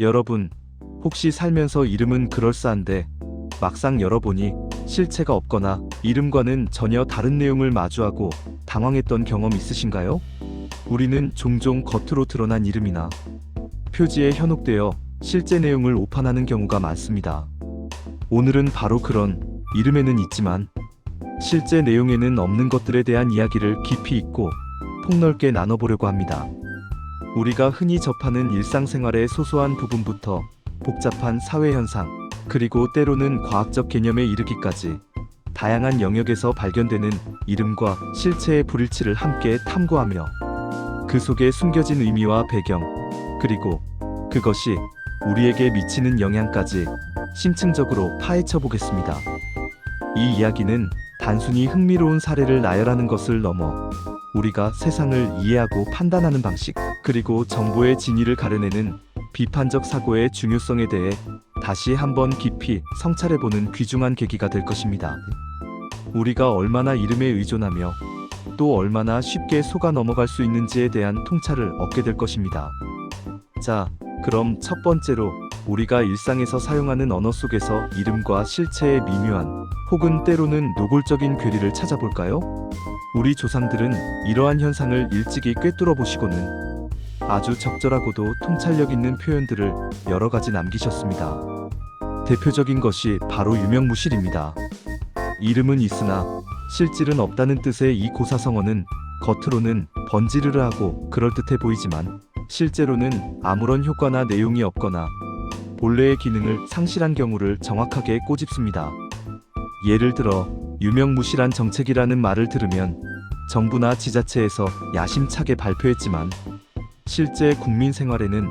여러분, 혹시 살면서 이름은 그럴싸한데 막상 열어보니 실체가 없거나 이름과는 전혀 다른 내용을 마주하고 당황했던 경험 있으신가요? 우리는 종종 겉으로 드러난 이름이나 표지에 현혹되어 실제 내용을 오판하는 경우가 많습니다. 오늘은 바로 그런 이름에는 있지만 실제 내용에는 없는 것들에 대한 이야기를 깊이 있고 폭넓게 나눠보려고 합니다. 우리가 흔히 접하는 일상생활의 소소한 부분부터 복잡한 사회현상, 그리고 때로는 과학적 개념에 이르기까지 다양한 영역에서 발견되는 이름과 실체의 불일치를 함께 탐구하며 그 속에 숨겨진 의미와 배경, 그리고 그것이 우리에게 미치는 영향까지 심층적으로 파헤쳐 보겠습니다. 이 이야기는 단순히 흥미로운 사례를 나열하는 것을 넘어 우리가 세상을 이해하고 판단하는 방식, 그리고 정보의 진위를 가려내는 비판적 사고의 중요성에 대해 다시 한번 깊이 성찰해보는 귀중한 계기가 될 것입니다. 우리가 얼마나 이름에 의존하며 또 얼마나 쉽게 속아 넘어갈 수 있는지에 대한 통찰을 얻게 될 것입니다. 자, 그럼 첫 번째로 우리가 일상에서 사용하는 언어 속에서 이름과 실체의 미묘한 혹은 때로는 노골적인 괴리를 찾아볼까요? 우리 조상들은 이러한 현상을 일찍이 꿰뚫어 보시고는 아주 적절하고도 통찰력 있는 표현들을 여러 가지 남기셨습니다. 대표적인 것이 바로 유명무실입니다. 이름은 있으나 실질은 없다는 뜻의 이 고사성어는 겉으로는 번지르르하고 그럴듯해 보이지만 실제로는 아무런 효과나 내용이 없거나 본래의 기능을 상실한 경우를 정확하게 꼬집습니다. 예를 들어 유명무실한 정책이라는 말을 들으면 정부나 지자체에서 야심차게 발표했지만 실제 국민 생활에는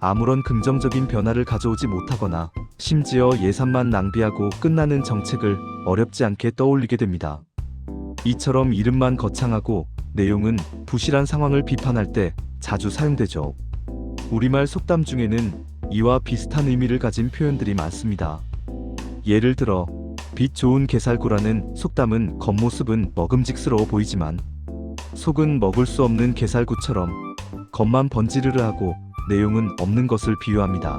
아무런 긍정적인 변화를 가져오지 못하거나 심지어 예산만 낭비하고 끝나는 정책을 어렵지 않게 떠올리게 됩니다. 이처럼 이름만 거창하고 내용은 부실한 상황을 비판할 때 자주 사용되죠. 우리말 속담 중에는 이와 비슷한 의미를 가진 표현들이 많습니다. 예를 들어 빛 좋은 게살구라는 속담은 겉모습은 먹음직스러워 보이지만 속은 먹을 수 없는 게살구처럼 겉만 번지르르하고 내용은 없는 것을 비유합니다.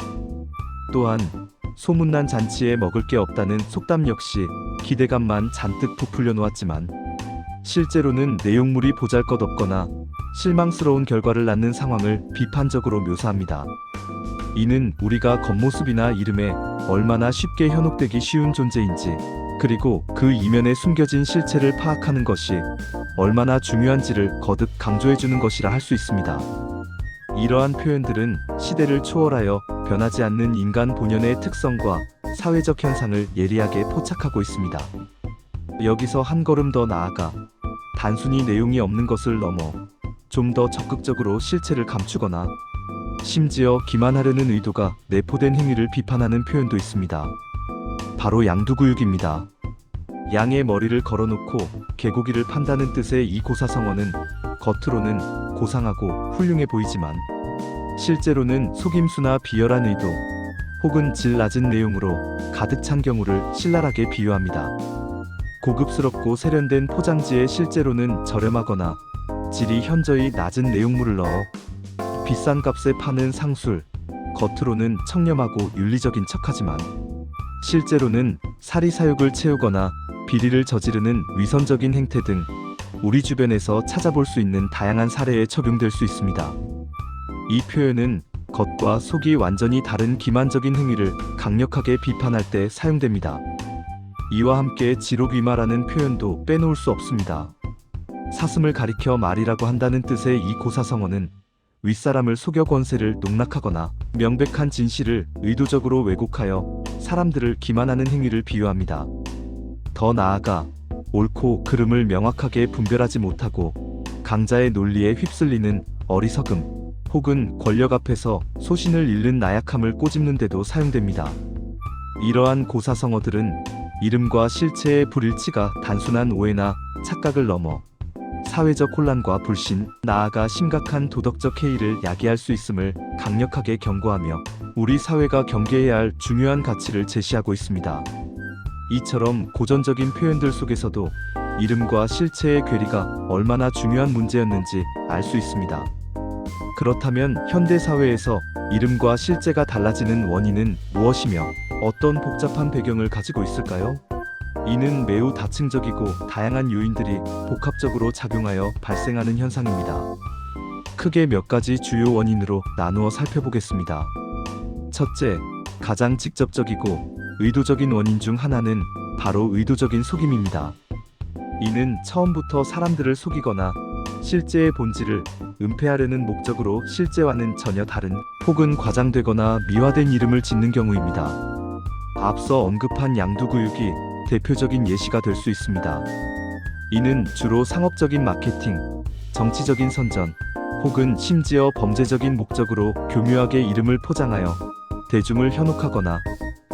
또한 소문난 잔치에 먹을 게 없다는 속담 역시 기대감만 잔뜩 부풀려 놓았지만 실제로는 내용물이 보잘것없거나 실망스러운 결과를 낳는 상황을 비판적으로 묘사합니다. 이는 우리가 겉모습이나 이름에 얼마나 쉽게 현혹되기 쉬운 존재인지, 그리고 그 이면에 숨겨진 실체를 파악하는 것이 얼마나 중요한지를 거듭 강조해주는 것이라 할 수 있습니다. 이러한 표현들은 시대를 초월하여 변하지 않는 인간 본연의 특성과 사회적 현상을 예리하게 포착하고 있습니다. 여기서 한 걸음 더 나아가 단순히 내용이 없는 것을 넘어 좀 더 적극적으로 실체를 감추거나 심지어 기만하려는 의도가 내포된 행위를 비판하는 표현도 있습니다. 바로 양두구육입니다. 양의 머리를 걸어놓고 개고기를 판다는 뜻의 이 고사성어는 겉으로는 고상하고 훌륭해 보이지만 실제로는 속임수나 비열한 의도 혹은 질 낮은 내용으로 가득 찬 경우를 신랄하게 비유합니다. 고급스럽고 세련된 포장지에 실제로는 저렴하거나 질이 현저히 낮은 내용물을 넣어 비싼 값에 파는 상술, 겉으로는 청렴하고 윤리적인 척하지만 실제로는 사리사욕을 채우거나 비리를 저지르는 위선적인 행태 등 우리 주변에서 찾아볼 수 있는 다양한 사례에 적용될 수 있습니다. 이 표현은 겉과 속이 완전히 다른 기만적인 행위를 강력하게 비판할 때 사용됩니다. 이와 함께 지록위마라는 표현도 빼놓을 수 없습니다. 사슴을 가리켜 말이라고 한다는 뜻의 이 고사성어는 윗사람을 속여 권세를 농락하거나 명백한 진실을 의도적으로 왜곡하여 사람들을 기만하는 행위를 비유합니다. 더 나아가 옳고 그름을 명확하게 분별하지 못하고 강자의 논리에 휩쓸리는 어리석음 혹은 권력 앞에서 소신을 잃는 나약함을 꼬집는 데도 사용됩니다. 이러한 고사성어들은 이름과 실체의 불일치가 단순한 오해나 착각을 넘어 사회적 혼란과 불신, 나아가 심각한 도덕적 해이를 야기할 수 있음을 강력하게 경고하며 우리 사회가 경계해야 할 중요한 가치를 제시하고 있습니다. 이처럼 고전적인 표현들 속에서도 이름과 실체의 괴리가 얼마나 중요한 문제였는지 알 수 있습니다. 그렇다면 현대 사회에서 이름과 실제가 달라지는 원인은 무엇이며 어떤 복잡한 배경을 가지고 있을까요? 이는 매우 다층적이고 다양한 요인들이 복합적으로 작용하여 발생하는 현상입니다. 크게 몇 가지 주요 원인으로 나누어 살펴보겠습니다. 첫째, 가장 직접적이고 의도적인 원인 중 하나는 바로 의도적인 속임입니다. 이는 처음부터 사람들을 속이거나 실제의 본질을 은폐하려는 목적으로 실제와는 전혀 다른 혹은 과장되거나 미화된 이름을 짓는 경우입니다. 앞서 언급한 양두구육이 대표적인 예시가 될 수 있습니다. 이는 주로 상업적인 마케팅, 정치적인 선전, 혹은 심지어 범죄적인 목적으로 교묘하게 이름을 포장하여 대중을 현혹하거나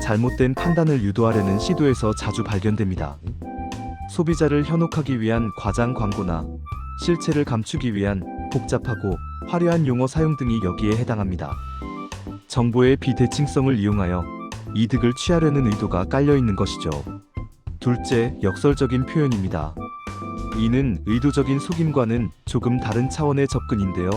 잘못된 판단을 유도하려는 시도에서 자주 발견됩니다. 소비자를 현혹하기 위한 과장 광고나 실체를 감추기 위한 복잡하고 화려한 용어 사용 등이 여기에 해당합니다. 정보의 비대칭성을 이용하여 이득을 취하려는 의도가 깔려 있는 것이죠. 둘째, 역설적인 표현입니다. 이는 의도적인 속임과는 조금 다른 차원의 접근인데요.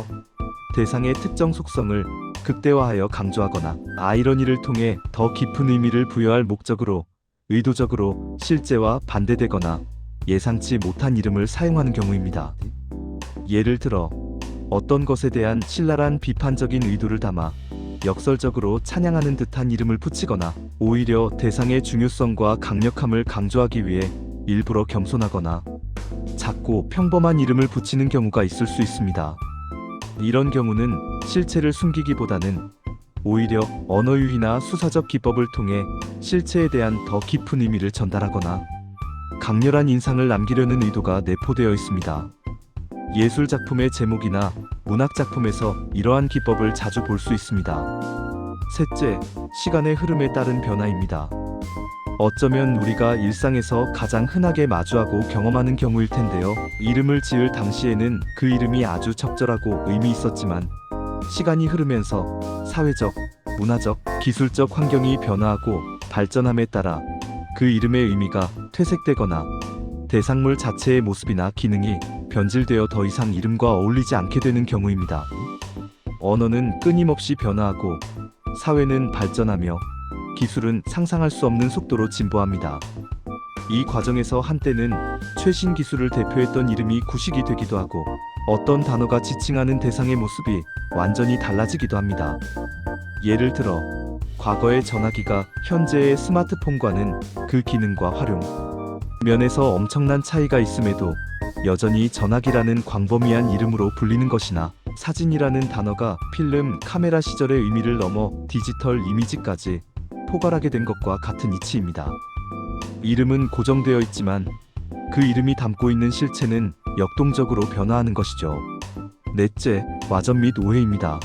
대상의 특정 속성을 극대화하여 강조하거나 아이러니를 통해 더 깊은 의미를 부여할 목적으로 의도적으로 실제와 반대되거나 예상치 못한 이름을 사용하는 경우입니다. 예를 들어 어떤 것에 대한 신랄한 비판적인 의도를 담아 역설적으로 찬양하는 듯한 이름을 붙이거나 오히려 대상의 중요성과 강력함을 강조하기 위해 일부러 겸손하거나 작고 평범한 이름을 붙이는 경우가 있을 수 있습니다. 이런 경우는 실체를 숨기기보다는 오히려 언어유희나 수사적 기법을 통해 실체에 대한 더 깊은 의미를 전달하거나 강렬한 인상을 남기려는 의도가 내포되어 있습니다. 예술 작품의 제목이나 문학 작품에서 이러한 기법을 자주 볼 수 있습니다. 셋째, 시간의 흐름에 따른 변화입니다. 어쩌면 우리가 일상에서 가장 흔하게 마주하고 경험하는 경우일 텐데요. 이름을 지을 당시에는 그 이름이 아주 적절하고 의미 있었지만 시간이 흐르면서 사회적, 문화적, 기술적 환경이 변화하고 발전함에 따라 그 이름의 의미가 퇴색되거나 대상물 자체의 모습이나 기능이 변질되어 더 이상 이름과 어울리지 않게 되는 경우입니다. 언어는 끊임없이 변화하고 사회는 발전하며 기술은 상상할 수 없는 속도로 진보합니다. 이 과정에서 한때는 최신 기술을 대표했던 이름이 구식이 되기도 하고 어떤 단어가 지칭하는 대상의 모습이 완전히 달라지기도 합니다. 예를 들어 과거의 전화기가 현재의 스마트폰과는 그 기능과 활용 면에서 엄청난 차이가 있음에도 여전히 전화기라는 광범위한 이름으로 불리는 것이나 사진이라는 단어가 필름, 카메라 시절의 의미를 넘어 디지털 이미지까지 포괄하게 된 것과 같은 이치입니다. 이름은 고정되어 있지만 그 이름이 담고 있는 실체는 역동적으로 변화하는 것이죠. 넷째, 와전 및 오해입니다.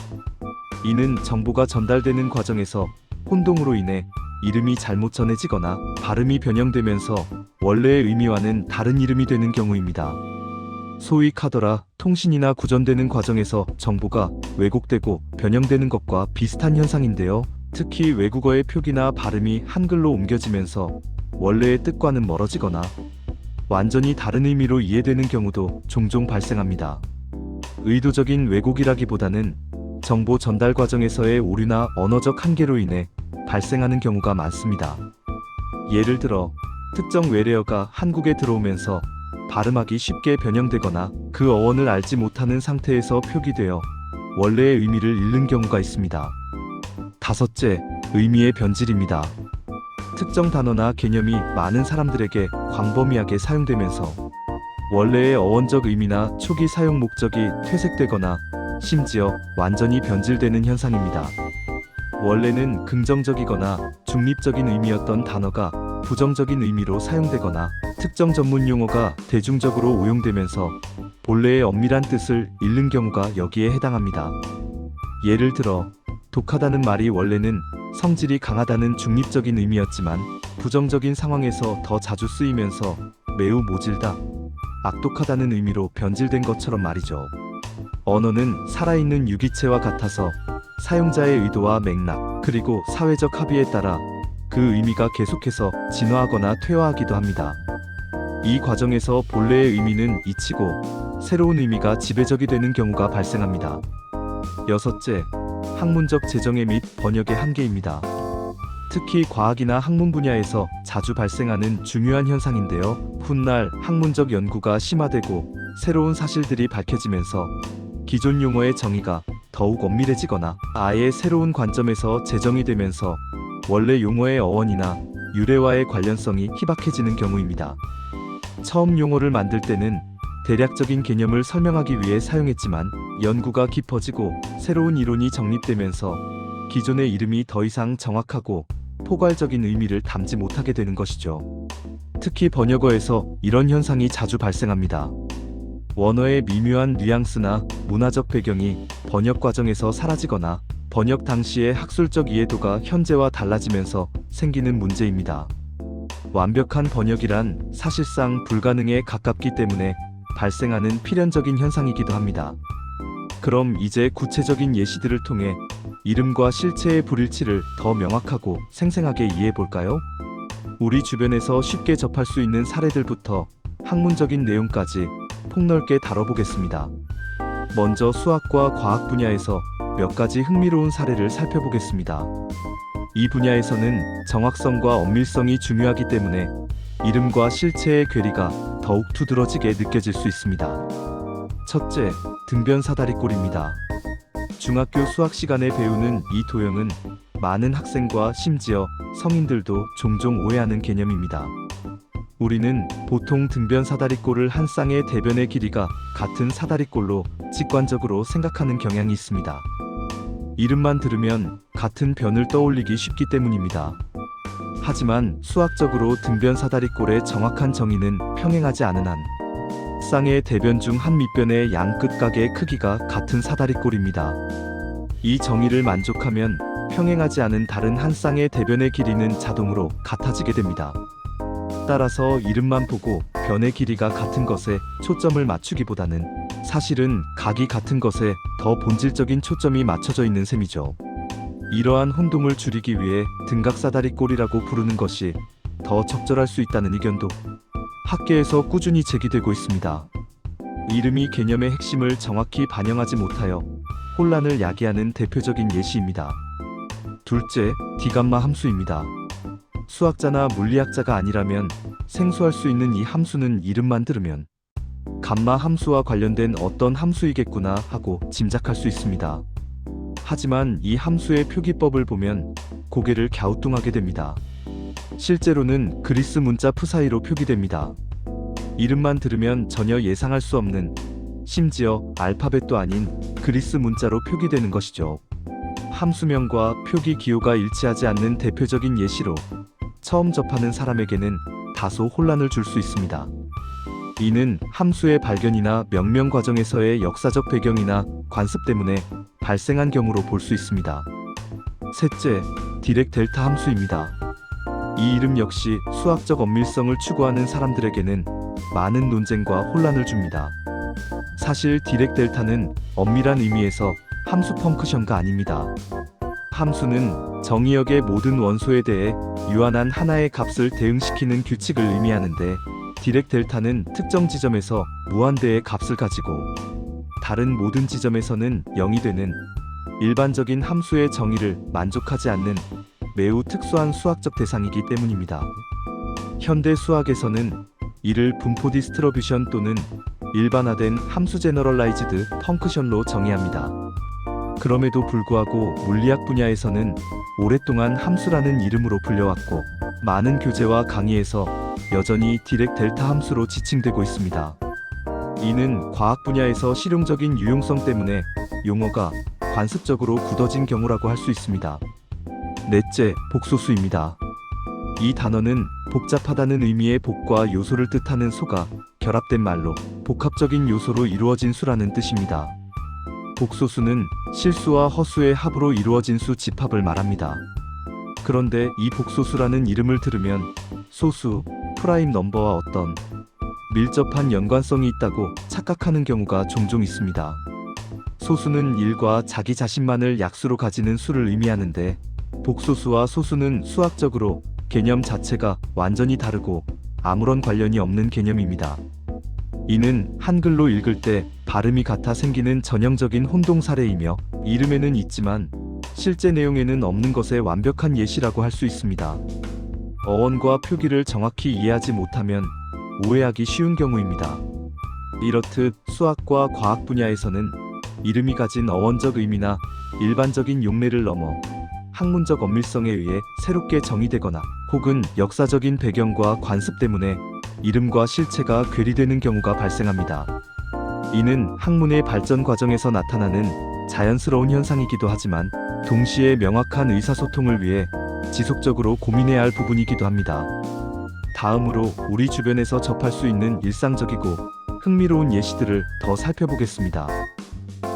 이는 정보가 전달되는 과정에서 혼동으로 인해 이름이 잘못 전해지거나 발음이 변형되면서 원래의 의미와는 다른 이름이 되는 경우입니다. 소위 카더라, 통신이나 구전되는 과정에서 정보가 왜곡되고 변형되는 것과 비슷한 현상인데요. 특히 외국어의 표기나 발음이 한글로 옮겨지면서 원래의 뜻과는 멀어지거나 완전히 다른 의미로 이해되는 경우도 종종 발생합니다. 의도적인 왜곡이라기보다는 정보 전달 과정에서의 오류나 언어적 한계로 인해 발생하는 경우가 많습니다. 예를 들어 특정 외래어가 한국에 들어오면서 발음하기 쉽게 변형되거나 그 어원을 알지 못하는 상태에서 표기되어 원래의 의미를 잃는 경우가 있습니다. 다섯째, 의미의 변질입니다. 특정 단어나 개념이 많은 사람들에게 광범위하게 사용되면서 원래의 어원적 의미나 초기 사용 목적이 퇴색되거나 심지어 완전히 변질되는 현상입니다. 원래는 긍정적이거나 중립적인 의미였던 단어가 부정적인 의미로 사용되거나 특정 전문 용어가 대중적으로 오용되면서 본래의 엄밀한 뜻을 잃는 경우가 여기에 해당합니다. 예를 들어 독하다는 말이 원래는 성질이 강하다는 중립적인 의미였지만 부정적인 상황에서 더 자주 쓰이면서 매우 모질다, 악독하다는 의미로 변질된 것처럼 말이죠. 언어는 살아있는 유기체와 같아서 사용자의 의도와 맥락, 그리고 사회적 합의에 따라 그 의미가 계속해서 진화하거나 퇴화하기도 합니다. 이 과정에서 본래의 의미는 잊히고 새로운 의미가 지배적이 되는 경우가 발생합니다. 여섯째, 학문적 재정의 및 번역의 한계입니다. 특히 과학이나 학문 분야에서 자주 발생하는 중요한 현상인데요. 훗날 학문적 연구가 심화되고 새로운 사실들이 밝혀지면서 기존 용어의 정의가 더욱 엄밀해지거나 아예 새로운 관점에서 재정이 되면서 원래 용어의 어원이나 유래와의 관련성이 희박해지는 경우입니다. 처음 용어를 만들 때는 대략적인 개념을 설명하기 위해 사용했지만 연구가 깊어지고 새로운 이론이 정립되면서 기존의 이름이 더 이상 정확하고 포괄적인 의미를 담지 못하게 되는 것이죠. 특히 번역어에서 이런 현상이 자주 발생합니다. 원어의 미묘한 뉘앙스나 문화적 배경이 번역 과정에서 사라지거나 번역 당시의 학술적 이해도가 현재와 달라지면서 생기는 문제입니다. 완벽한 번역이란 사실상 불가능에 가깝기 때문에 발생하는 필연적인 현상이기도 합니다. 그럼 이제 구체적인 예시들을 통해 이름과 실체의 불일치를 더 명확하고 생생하게 이해해 볼까요? 우리 주변에서 쉽게 접할 수 있는 사례들부터 학문적인 내용까지 폭넓게 다뤄보겠습니다. 먼저 수학과 과학 분야에서 몇 가지 흥미로운 사례를 살펴보겠습니다. 이 분야에서는 정확성과 엄밀성이 중요하기 때문에 이름과 실체의 괴리가 더욱 두드러지게 느껴질 수 있습니다. 첫째, 등변 사다리꼴입니다. 중학교 수학 시간에 배우는 이 도형은 많은 학생과 심지어 성인들도 종종 오해하는 개념입니다. 우리는 보통 등변 사다리꼴을 한 쌍의 대변의 길이가 같은 사다리꼴로 직관적으로 생각하는 경향이 있습니다. 이름만 들으면 같은 변을 떠올리기 쉽기 때문입니다. 하지만 수학적으로 등변 사다리꼴의 정확한 정의는 평행하지 않은 한 쌍의 대변 중 한 밑변의 양 끝각의 크기가 같은 사다리꼴입니다. 이 정의를 만족하면 평행하지 않은 다른 한 쌍의 대변의 길이는 자동으로 같아지게 됩니다. 따라서 이름만 보고 변의 길이가 같은 것에 초점을 맞추기보다는 사실은 각이 같은 것에 더 본질적인 초점이 맞춰져 있는 셈이죠. 이러한 혼동을 줄이기 위해 등각사다리꼴이라고 부르는 것이 더 적절할 수 있다는 의견도 학계에서 꾸준히 제기되고 있습니다. 이름이 개념의 핵심을 정확히 반영하지 못하여 혼란을 야기하는 대표적인 예시입니다. 둘째, 디감마 함수입니다. 수학자나 물리학자가 아니라면 생소할 수 있는 이 함수는 이름만 들으면 감마 함수와 관련된 어떤 함수이겠구나 하고 짐작할 수 있습니다. 하지만 이 함수의 표기법을 보면 고개를 갸우뚱하게 됩니다. 실제로는 그리스 문자 푸사이로 표기됩니다. 이름만 들으면 전혀 예상할 수 없는, 심지어 알파벳도 아닌 그리스 문자로 표기되는 것이죠. 함수명과 표기 기호가 일치하지 않는 대표적인 예시로 처음 접하는 사람에게는 다소 혼란을 줄 수 있습니다. 이는 함수의 발견이나 명명 과정에서의 역사적 배경이나 관습 때문에 발생한 경우로 볼 수 있습니다. 셋째, 디렉 델타 함수입니다. 이 이름 역시 수학적 엄밀성을 추구하는 사람들에게는 많은 논쟁과 혼란을 줍니다. 사실 디렉 델타는 엄밀한 의미에서 함수 펑크션가 아닙니다. 함수는 정의역의 모든 원소에 대해 유한한 하나의 값을 대응시키는 규칙을 의미하는데 디렉 델타는 특정 지점에서 무한대의 값을 가지고 다른 모든 지점에서는 0이 되는 일반적인 함수의 정의를 만족하지 않는 매우 특수한 수학적 대상이기 때문입니다. 현대 수학에서는 이를 분포 디스트러뷰션 또는 일반화된 함수 제너럴라이즈드 펑크션로 정의합니다. 그럼에도 불구하고 물리학 분야에서는 오랫동안 함수라는 이름으로 불려왔고 많은 교재와 강의에서 여전히 디렉 델타 함수로 지칭되고 있습니다. 이는 과학 분야에서 실용적인 유용성 때문에 용어가 관습적으로 굳어진 경우라고 할 수 있습니다. 넷째, 복소수입니다. 이 단어는 복잡하다는 의미의 복과 요소를 뜻하는 소가 결합된 말로 복합적인 요소로 이루어진 수라는 뜻입니다. 복소수는 실수와 허수의 합으로 이루어진 수 집합을 말합니다. 그런데 이 복소수라는 이름을 들으면 소수, 프라임 넘버와 어떤 밀접한 연관성이 있다고 착각하는 경우가 종종 있습니다. 소수는 1과 자기 자신만을 약수로 가지는 수를 의미하는데 복소수와 소수는 수학적으로 개념 자체가 완전히 다르고 아무런 관련이 없는 개념입니다. 이는 한글로 읽을 때 발음이 같아 생기는 전형적인 혼동 사례이며 이름에는 있지만 실제 내용에는 없는 것의 완벽한 예시라고 할 수 있습니다. 어원과 표기를 정확히 이해하지 못하면 오해하기 쉬운 경우입니다. 이렇듯 수학과 과학 분야에서는 이름이 가진 어원적 의미나 일반적인 용례를 넘어 학문적 엄밀성에 의해 새롭게 정의되거나 혹은 역사적인 배경과 관습 때문에 이름과 실체가 괴리되는 경우가 발생합니다. 이는 학문의 발전 과정에서 나타나는 자연스러운 현상이기도 하지만 동시에 명확한 의사소통을 위해 지속적으로 고민해야 할 부분이기도 합니다. 다음으로 우리 주변에서 접할 수 있는 일상적이고 흥미로운 예시들을 더 살펴보겠습니다.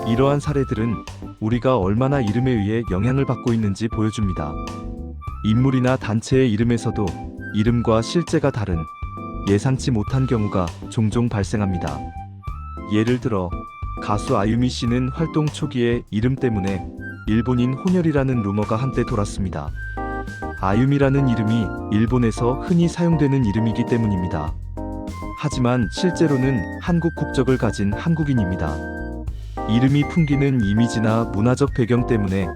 이러한 사례들은 우리가 얼마나 이름에 의해 영향을 받고 있는지 보여줍니다. 인물이나 단체의 이름에서도 이름과 실제가 다른 예상치 못한 경우가 종종 발생합니다. 예를 들어 가수 아유미 씨는 활동 초기에 이름 때문에 일본인 혼혈이라는 루머가 한때 돌았습니다. 아유미라는 이름이 일본에서 흔히 사용되는 이름이기 때문입니다. 하지만 실제로는 한국 국적을 가진 한국인입니다. 이름이 풍기는 이미지나 문화적 배경 때문에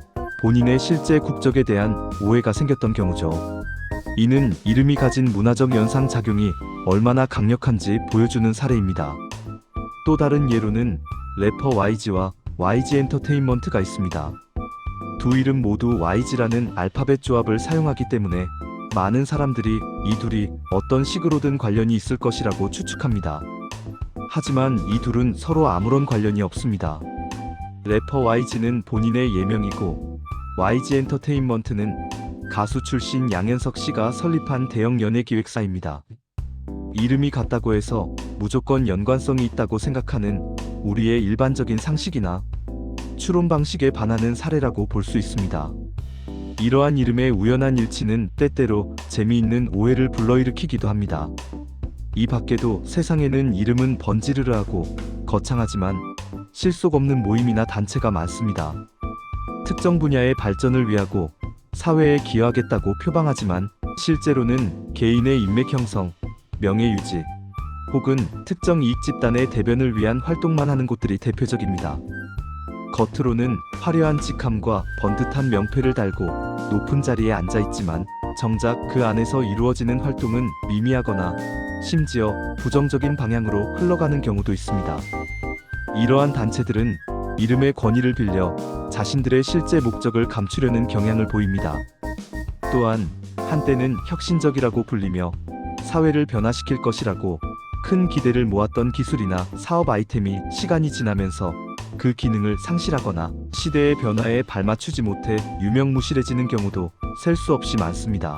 본인의 실제 국적에 대한 오해가 생겼던 경우죠. 이는 이름이 가진 문화적 연상작용이 얼마나 강력한지 보여주는 사례입니다. 또 다른 예로는 래퍼 YG와 YG 엔터테인먼트가 있습니다. 두 이름 모두 YG라는 알파벳 조합을 사용하기 때문에 많은 사람들이 이 둘이 어떤 식으로든 관련이 있을 것이라고 추측합니다. 하지만 이 둘은 서로 아무런 관련이 없습니다. 래퍼 YG는 본인의 예명이고 YG 엔터테인먼트는 가수 출신 양현석 씨가 설립한 대형 연예기획사입니다. 이름이 같다고 해서 무조건 연관성이 있다고 생각하는 우리의 일반적인 상식이나 추론 방식에 반하는 사례라고 볼 수 있습니다. 이러한 이름의 우연한 일치는 때때로 재미있는 오해를 불러일으키기도 합니다. 이 밖에도 세상에는 이름은 번지르르하고 거창하지만 실속 없는 모임이나 단체가 많습니다. 특정 분야의 발전을 위하고 사회에 기여하겠다고 표방하지만 실제로는 개인의 인맥 형성, 명예 유지, 혹은 특정 이익 집단의 대변을 위한 활동만 하는 곳들이 대표적입니다. 겉으로는 화려한 직함과 번듯한 명패를 달고 높은 자리에 앉아 있지만 정작 그 안에서 이루어지는 활동은 미미하거나 심지어 부정적인 방향으로 흘러가는 경우도 있습니다. 이러한 단체들은 이름의 권위를 빌려 자신들의 실제 목적을 감추려는 경향을 보입니다. 또한 한때는 혁신적이라고 불리며 사회를 변화시킬 것이라고 큰 기대를 모았던 기술이나 사업 아이템이 시간이 지나면서 그 기능을 상실하거나 시대의 변화에 발맞추지 못해 유명무실해지는 경우도 셀 수 없이 많습니다.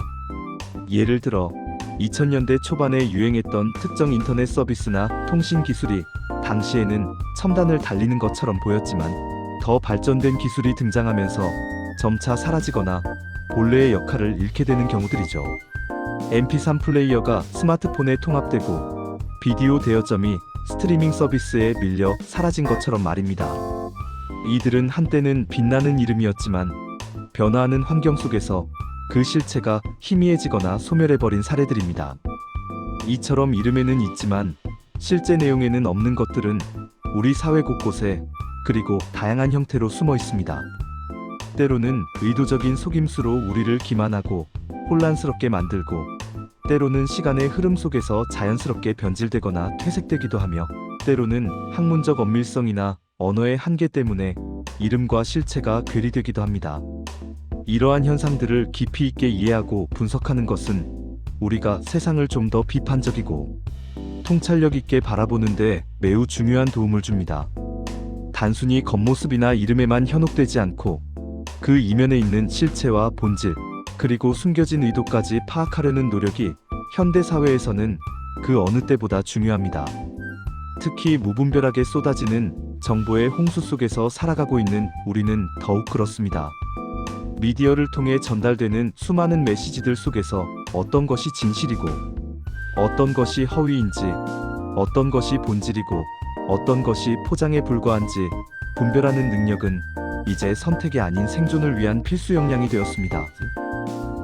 예를 들어 2000년대 초반에 유행했던 특정 인터넷 서비스나 통신 기술이 당시에는 첨단을 달리는 것처럼 보였지만 더 발전된 기술이 등장하면서 점차 사라지거나 본래의 역할을 잃게 되는 경우들이죠. MP3 플레이어가 스마트폰에 통합되고 비디오 대여점이 스트리밍 서비스에 밀려 사라진 것처럼 말입니다. 이들은 한때는 빛나는 이름이었지만 변화하는 환경 속에서 그 실체가 희미해지거나 소멸해버린 사례들입니다. 이처럼 이름에는 있지만 실제 내용에는 없는 것들은 우리 사회 곳곳에 그리고 다양한 형태로 숨어 있습니다. 때로는 의도적인 속임수로 우리를 기만하고 혼란스럽게 만들고 때로는 시간의 흐름 속에서 자연스럽게 변질되거나 퇴색되기도 하며 때로는 학문적 엄밀성이나 언어의 한계 때문에 이름과 실체가 괴리되기도 합니다. 이러한 현상들을 깊이 있게 이해하고 분석하는 것은 우리가 세상을 좀 더 비판적이고 통찰력 있게 바라보는 데 매우 중요한 도움을 줍니다. 단순히 겉모습이나 이름에만 현혹되지 않고 그 이면에 있는 실체와 본질, 그리고 숨겨진 의도까지 파악하려는 노력이 현대 사회에서는 그 어느 때보다 중요합니다. 특히 무분별하게 쏟아지는 정보의 홍수 속에서 살아가고 있는 우리는 더욱 그렇습니다. 미디어를 통해 전달되는 수많은 메시지들 속에서 어떤 것이 진실이고 어떤 것이 허위인지, 어떤 것이 본질이고 어떤 것이 포장에 불과한지 분별하는 능력은 이제 선택이 아닌 생존을 위한 필수 역량이 되었습니다.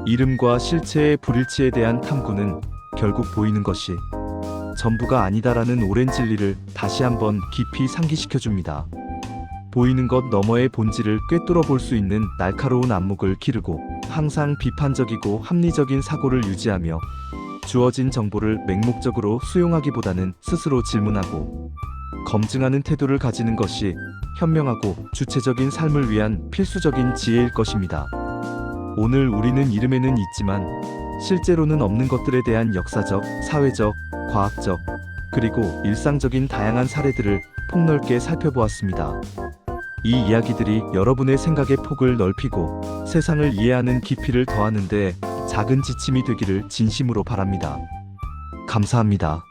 이름과 실체의 불일치에 대한 탐구는 결국 보이는 것이 전부가 아니다라는 오랜 진리를 다시 한번 깊이 상기시켜줍니다. 보이는 것 너머의 본질을 꿰뚫어 볼 수 있는 날카로운 안목을 기르고 항상 비판적이고 합리적인 사고를 유지하며 주어진 정보를 맹목적으로 수용하기보다는 스스로 질문하고 검증하는 태도를 가지는 것이 현명하고 주체적인 삶을 위한 필수적인 지혜일 것입니다. 오늘 우리는 이름에는 있지만 실제로는 없는 것들에 대한 역사적, 사회적, 과학적, 그리고 일상적인 다양한 사례들을 폭넓게 살펴보았습니다. 이 이야기들이 여러분의 생각의 폭을 넓히고 세상을 이해하는 깊이를 더하는 데 작은 지침이 되기를 진심으로 바랍니다. 감사합니다.